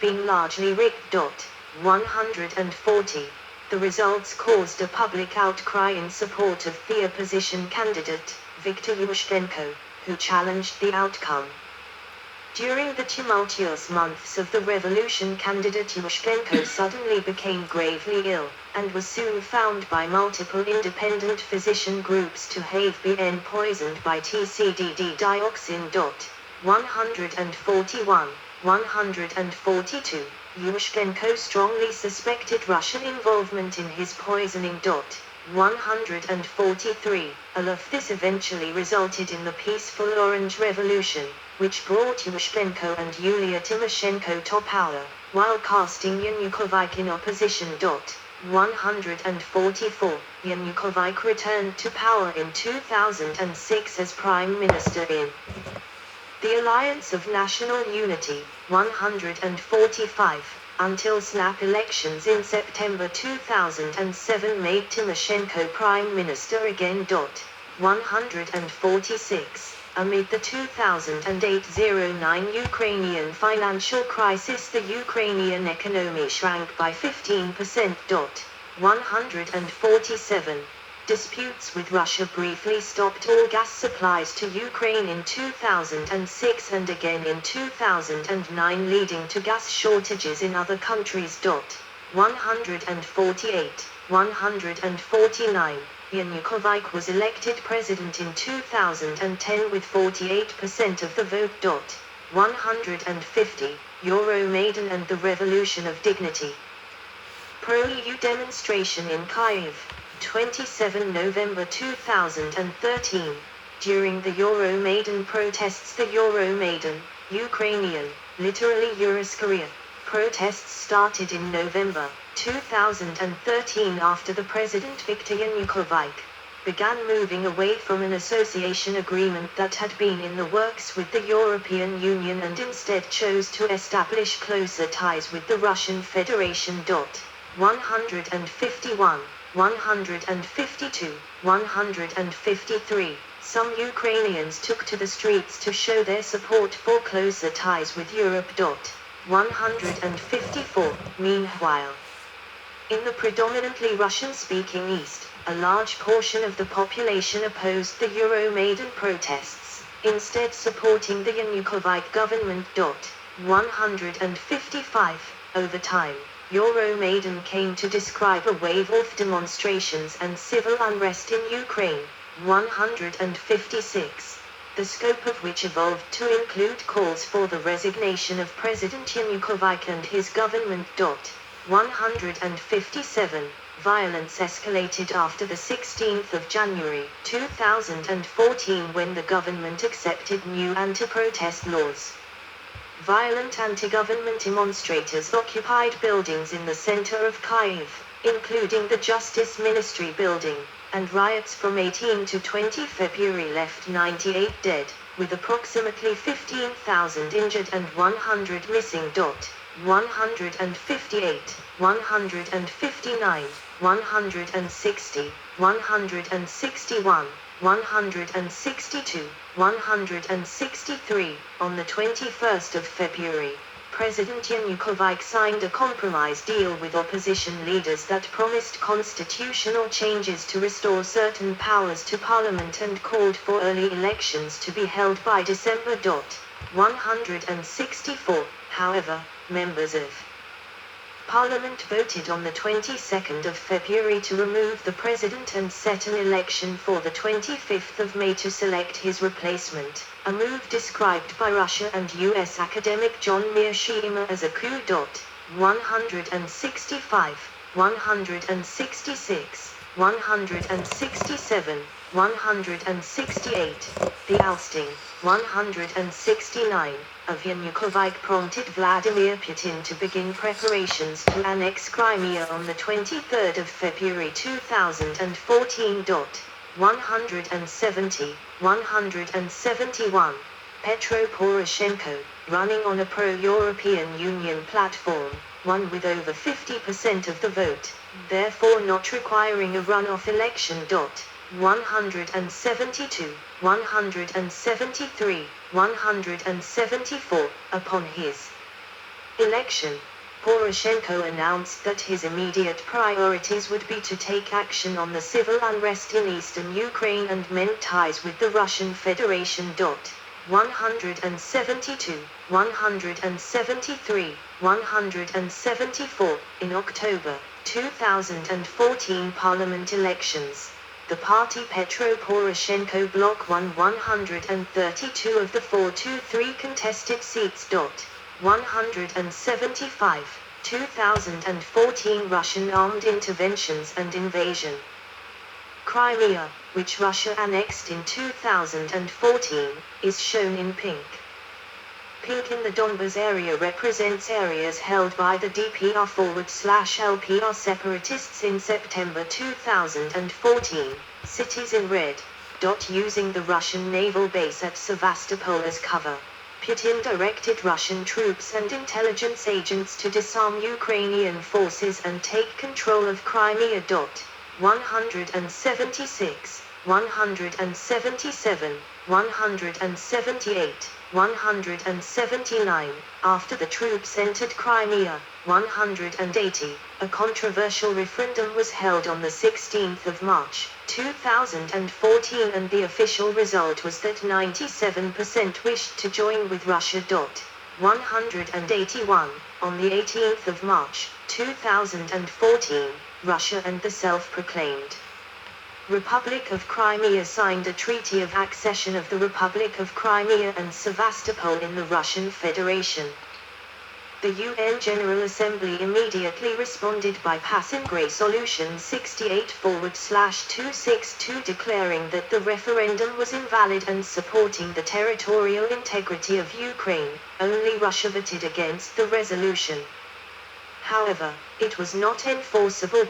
being largely rigged. 140. The results caused a public outcry in support of the opposition candidate, Viktor Yushchenko, who challenged the outcome. During the tumultuous months of the revolution, candidate Yushchenko suddenly became gravely ill, and was soon found by multiple independent physician groups to have been poisoned by TCDD dioxin. 141. 142. Yushchenko strongly suspected Russian involvement in his poisoning. 143. All of this eventually resulted in the peaceful Orange Revolution, which brought Yushchenko and Yulia Tymoshenko to power, while casting Yanukovych in opposition. 144. Yanukovych returned to power in 2006 as Prime Minister in the Alliance of National Unity. 145. Until snap elections in September 2007 made Tymoshenko Prime Minister again. 146. Amid the 2008-09 Ukrainian financial crisis, the Ukrainian economy shrank by 15%. 147. Disputes with Russia briefly stopped all gas supplies to Ukraine in 2006 and again in 2009, leading to gas shortages in other countries. 148. 149. Yanukovych was elected president in 2010 with 48% of the vote. 150. Euromaidan and the Revolution of Dignity. Pro-EU demonstration in Kyiv, 27 November 2013. During the Euromaidan protests, the Euromaidan, Ukrainian, literally Euroscoria, protests started in November 2013 after the President Viktor Yanukovych began moving away from an association agreement that had been in the works with the European Union and instead chose to establish closer ties with the Russian Federation. 151. 152. 153. Some Ukrainians took to the streets to show their support for closer ties with Europe. 154. Meanwhile, in the predominantly Russian-speaking East, a large portion of the population opposed the Euromaidan protests, instead supporting the Yanukovych government. 155. Over time, Euromaidan came to describe a wave of demonstrations and civil unrest in Ukraine. 156. The scope of which evolved to include calls for the resignation of President Yanukovych and his government. 157. Violence escalated after the 16th of January 2014 when the government accepted new anti-protest laws. Violent anti-government demonstrators occupied buildings in the center of Kyiv, including the Justice Ministry building, and riots from 18 to 20 February left 98 dead, with approximately 15,000 injured and 100 missing. 158, 159, 160, 161, 162, 163. On the 21st of February, President Yanukovych signed a compromise deal with opposition leaders that promised constitutional changes to restore certain powers to parliament and called for early elections to be held by December. 164. However, members of Parliament voted on the 22nd of February to remove the president and set an election for the 25th of May to select his replacement, a move described by Russia and US academic John Miyashima as a coup. 165, 166, 167, 168. The ousting, 169, of Yanukovych prompted Vladimir Putin to begin preparations to annex Crimea on the 23rd of February 2014. 170, 171. Petro Poroshenko, running on a pro-European Union platform, won with over 50% of the vote, therefore not requiring a runoff election. 172, 173, 174. Upon his election, Poroshenko announced that his immediate priorities would be to take action on the civil unrest in eastern Ukraine and mend ties with the Russian Federation. 172, 173, 174. In October 2014 parliament elections, the party Petro Poroshenko bloc won 132 of the 423 contested seats. 175, 2014 Russian armed interventions and invasion. Crimea, which Russia annexed in 2014, is shown in pink. Pink in the Donbas area represents areas held by the DPR/LPR separatists in September 2014, cities in red. Using the Russian naval base at Sevastopol as cover, Putin directed Russian troops and intelligence agents to disarm Ukrainian forces and take control of Crimea. 176, 177, 178, 179. After the troops entered Crimea, 180, a controversial referendum was held on the 16th of March, 2014, and the official result was that 97% wished to join with Russia. 181, on the 18th of March, 2014, Russia and the self-proclaimed Republic of Crimea signed a treaty of accession of the Republic of Crimea and Sevastopol in the Russian Federation. The UN General Assembly immediately responded by passing Resolution 68/262 declaring that the referendum was invalid and supporting the territorial integrity of Ukraine. Only Russia voted against the resolution. However, it was not enforceable.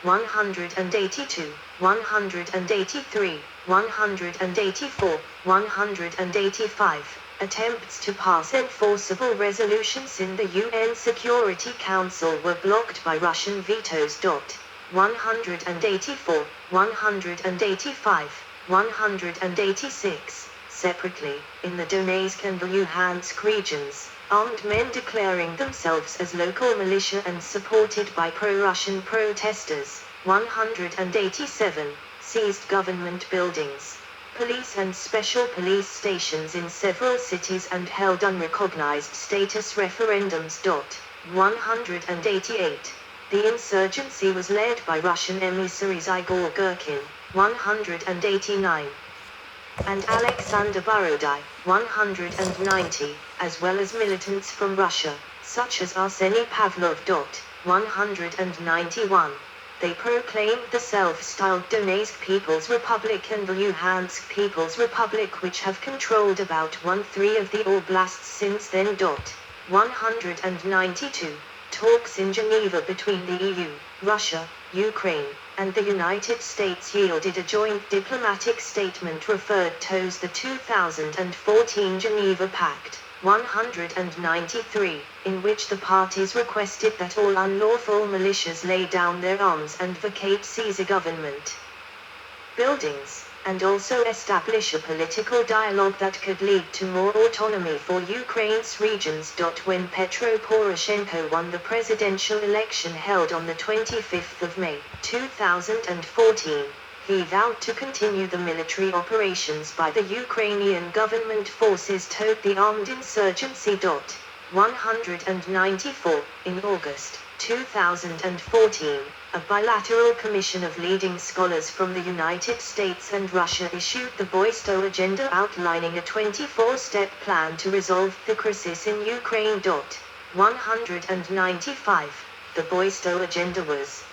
182, 183, 184, 185. Attempts to pass enforceable resolutions in the UN Security Council were blocked by Russian vetoes. 184, 185, 186. Separately, in the Donetsk and Luhansk regions, armed men declaring themselves as local militia and supported by pro-Russian protesters, 187, seized government buildings, police and special police stations in several cities and held unrecognized status referendums. 188. The insurgency was led by Russian emissaries Igor Girkin, 189, and Alexander Borodai, 190, as well as militants from Russia, such as Arseny Pavlov. 191. They proclaimed the self-styled Donetsk People's Republic and the Luhansk People's Republic, which have controlled about 1/3 of the oblasts since then. 192. Talks in Geneva between the EU, Russia, Ukraine, and the United States yielded a joint diplomatic statement referred to as the 2014 Geneva Pact. 193, in which the parties requested that all unlawful militias lay down their arms and vacate Caesar government buildings, and also establish a political dialogue that could lead to more autonomy for Ukraine's regions. When Petro Poroshenko won the presidential election held on the 25th of May, 2014, he vowed to continue the military operations by the Ukrainian government forces toward the armed insurgency. 194. In August 2014, a bilateral commission of leading scholars from the United States and Russia issued the Boisto Agenda outlining a 24-step plan to resolve the crisis in Ukraine. 195. The Boisto Agenda was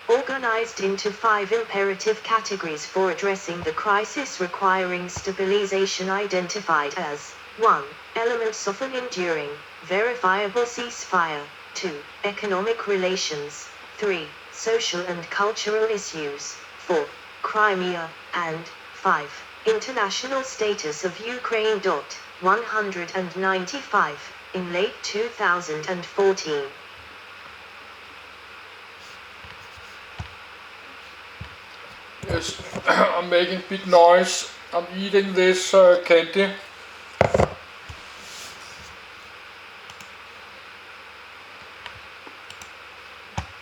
organized into 5 imperative categories for addressing the crisis, requiring stabilization identified as 1. Elements of an enduring, verifiable ceasefire, 2. Economic relations, 3. Social and cultural issues, 4. Crimea, and 5. International status of Ukraine. 195. In late 2014. Yes, I'm making big noise. I'm eating this candy.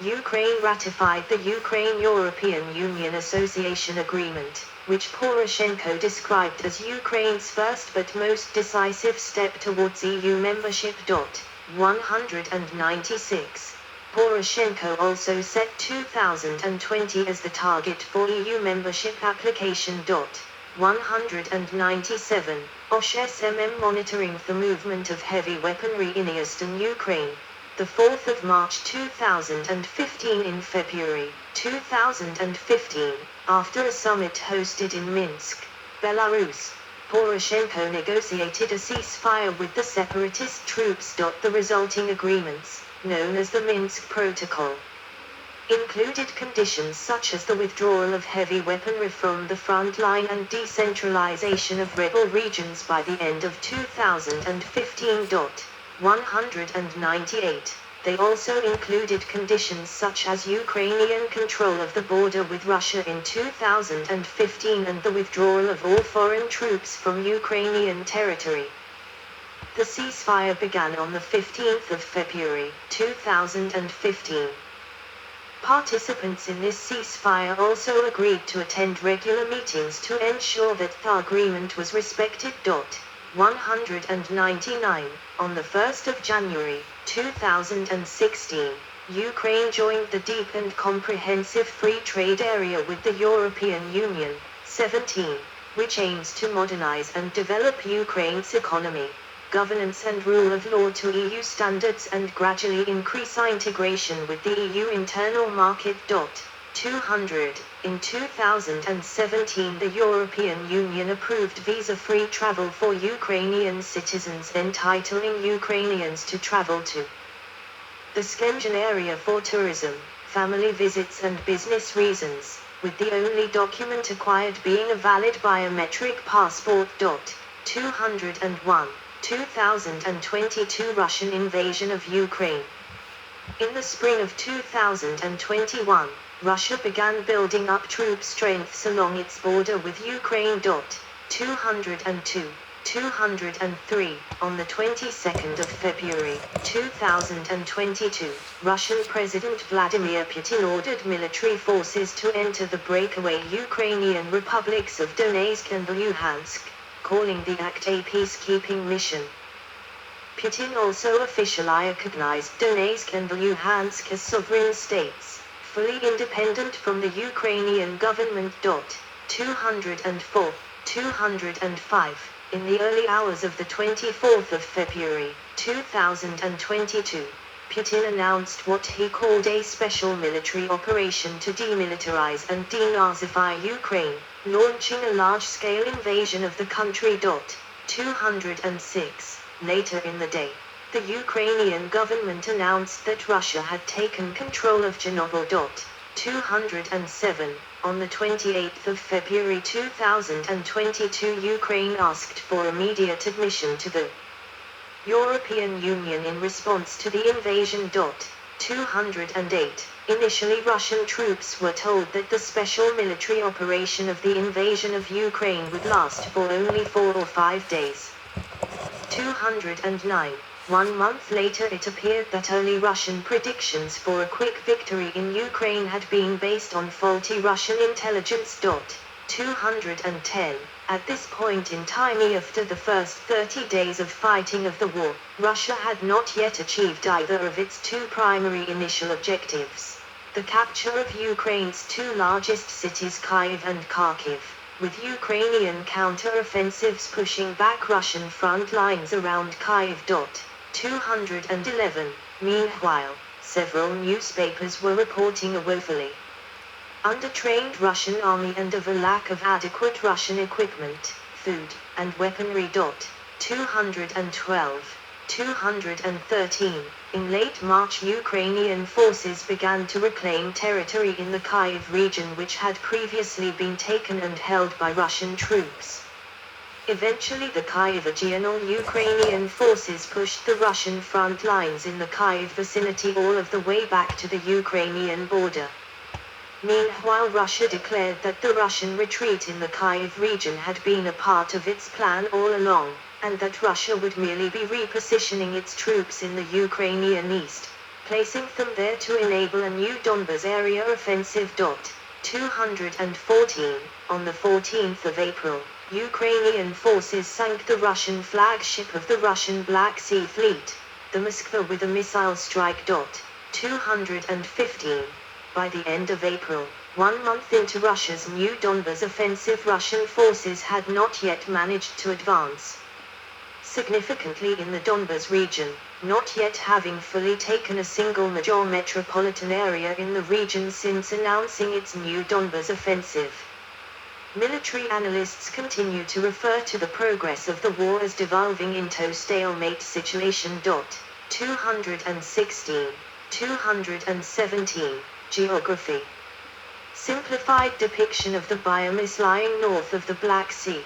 Ukraine ratified the Ukraine-European Union Association Agreement, which Poroshenko described as Ukraine's first but most decisive step towards EU membership. 196. Poroshenko also set 2020 as the target for EU membership application. 197. OSHSMM monitoring the movement of heavy weaponry in eastern Ukraine. The 4th of March 2015. In February 2015, after a summit hosted in Minsk, Belarus, Poroshenko negotiated a ceasefire with the separatist troops. The resulting agreements, known as the Minsk Protocol, included conditions such as the withdrawal of heavy weaponry from the front line and decentralization of rebel regions by the end of 2015. 198. They also included conditions such as Ukrainian control of the border with Russia in 2015 and the withdrawal of all foreign troops from Ukrainian territory. The ceasefire began on the 15th of February 2015. Participants in this ceasefire also agreed to attend regular meetings to ensure that the agreement was respected. 199. On the 1st of January 2016, Ukraine joined the Deep and Comprehensive Free Trade Area with the European Union. 17. Which aims to modernize and develop Ukraine's economy, governance and rule of law to EU standards and gradually increase integration with the EU internal market. 200. In 2017, the European Union approved visa-free travel for Ukrainian citizens, entitling Ukrainians to travel to the Schengen area for tourism, family visits and business reasons, with the only document acquired being a valid biometric passport. 201. 2022 Russian invasion of Ukraine. In the spring of 2021, Russia began building up troop strengths along its border with Ukraine. 202. 203. On the 22nd of February 2022, Russian President Vladimir Putin ordered military forces to enter the breakaway Ukrainian republics of Donetsk and Luhansk, calling the act a peacekeeping mission. Putin also officially recognized Donetsk and Luhansk as sovereign states, fully independent from the Ukrainian government. 204. 205. In the early hours of the 24th of February 2022, Putin announced what he called a special military operation to demilitarize and denazify Ukraine, launching a large-scale invasion of the country. 206. Later in the day, the Ukrainian government announced that Russia had taken control of Chernobyl. 207. On the 28th of February 2022, Ukraine asked for immediate admission to the European Union in response to the invasion. 208. Initially, Russian troops were told that the special military operation of the invasion of Ukraine would last for only 4 or 5 days. 209. 1 month later, it appeared that only Russian predictions for a quick victory in Ukraine had been based on faulty Russian intelligence. 210. At this point in time, after the first 30 days of fighting of the war, Russia had not yet achieved either of its two primary initial objectives: the capture of Ukraine's two largest cities, Kyiv and Kharkiv, with Ukrainian counter-offensives pushing back Russian front lines around Kyiv. 211. Meanwhile, several newspapers were reporting a woefully undertrained Russian army and of a lack of adequate Russian equipment, food, and weaponry. 212. 213. In late March, Ukrainian forces began to reclaim territory in the Kyiv region which had previously been taken and held by Russian troops. Eventually, the Kyiv regional Ukrainian forces pushed the Russian front lines in the Kyiv vicinity all of the way back to the Ukrainian border. Meanwhile, Russia declared that the Russian retreat in the Kyiv region had been a part of its plan all along, and that Russia would merely be repositioning its troops in the Ukrainian east, placing them there to enable a new Donbas area offensive. 214. On the 14th of April, Ukrainian forces sank the Russian flagship of the Russian Black Sea Fleet, the Moskva, with a missile strike. 215. By the end of April, 1 month into Russia's new Donbas offensive, Russian forces had not yet managed to advance significantly in the Donbas region, not yet having fully taken a single major metropolitan area in the region since announcing its new Donbas offensive. Military analysts continue to refer to the progress of the war as devolving into a stalemate situation. 216. 217. Geography. Simplified depiction of the biomass lying north of the Black Sea.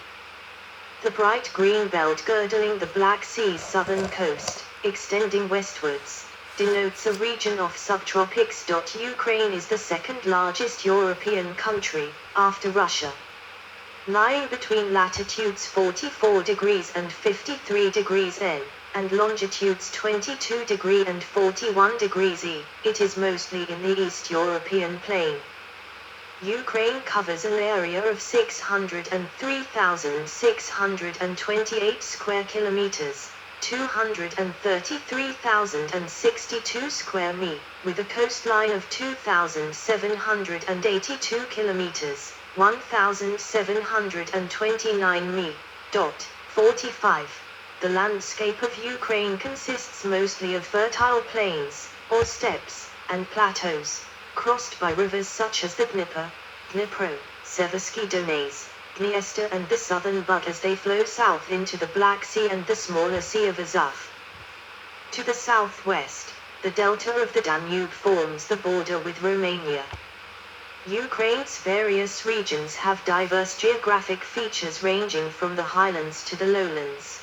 The bright green belt girdling the Black Sea's southern coast, extending westwards, denotes a region of subtropics. Ukraine is the second largest European country, after Russia. Lying between latitudes 44 degrees and 53 degrees N, and longitudes 22 degrees and 41 degrees E, it is mostly in the East European plain. Ukraine covers an area of 603,628 square kilometers, 233,062 square mi, with a coastline of 2,782 kilometers, 1,729 mi. 45. The landscape of Ukraine consists mostly of fertile plains, or steppes, and plateaus, crossed by rivers such as the Dnieper, Dnipro, Seversky Donets, Dniester and the southern Bug as they flow south into the Black Sea and the smaller Sea of Azov. To the southwest, the delta of the Danube forms the border with Romania. Ukraine's various regions have diverse geographic features ranging from the highlands to the lowlands.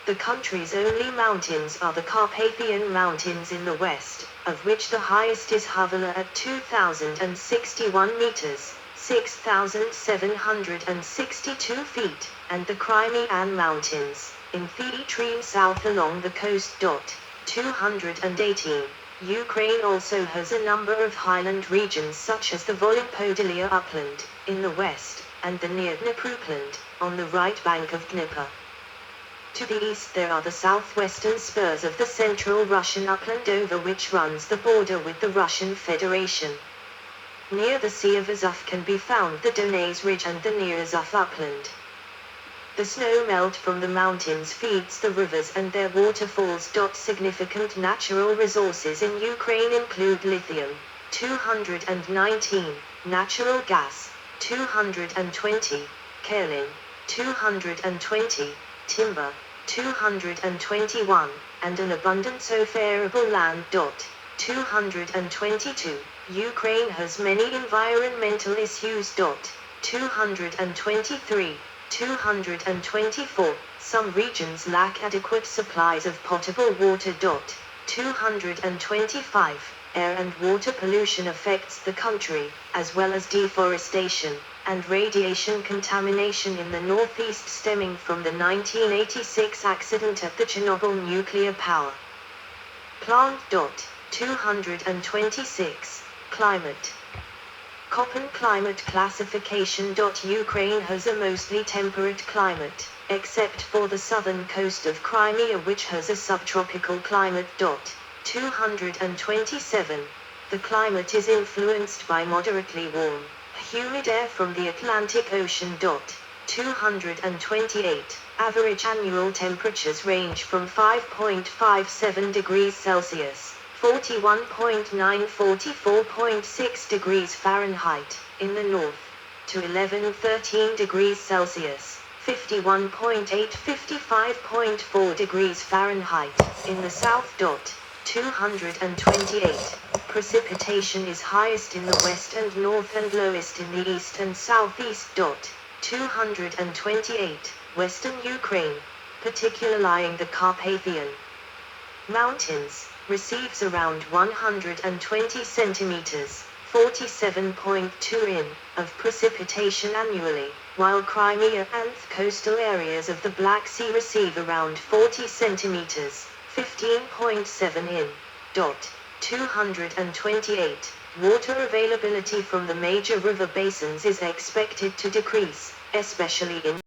The country's only mountains are the Carpathian Mountains in the west, of which the highest is Havala at 2,061 meters, 6,762 feet, and the Crimean Mountains, in the extreme south along the coast. 218. Ukraine also has a number of highland regions such as the Volyn-Podolia upland, in the west, and the near Dnieper upland, on the right bank of Dnieper. To the east there are the southwestern spurs of the central Russian upland over which runs the border with the Russian Federation. Near the Sea of Azov can be found the Donets Ridge and the Near Azov upland. The snow melt from the mountains feeds the rivers and their waterfalls. Significant natural resources in Ukraine include lithium, 219, natural gas, 220, kaolin, 220, timber, 221, and an abundance of arable land. 222. Ukraine has many environmental issues. 223. 224. Some regions lack adequate supplies of potable water. 225. Air and water pollution affects the country, as well as deforestation and radiation contamination in the northeast stemming from the 1986 accident at the Chernobyl nuclear power plant. 226. Climate. Köppen climate classification. Ukraine has a mostly temperate climate, except for the southern coast of Crimea which has a subtropical climate. 227. The climate is influenced by moderately warm, humid air from the Atlantic Ocean. 228. Average annual temperatures range from 5.57 degrees Celsius, 41.9–44.6 degrees Fahrenheit, in the north, to 11–13 degrees Celsius, 51.8–55.4 degrees Fahrenheit, in the south. 228. Precipitation is highest in the west and north and lowest in the east and southeast. 228. Western Ukraine, particularly lying the Carpathian Mountains, receives around 120 centimeters, 47.2 in, of precipitation annually, while Crimea and the coastal areas of the Black Sea receive around 40 centimeters, 15.7 in. 228. Water availability from the major river basins is expected to decrease, especially in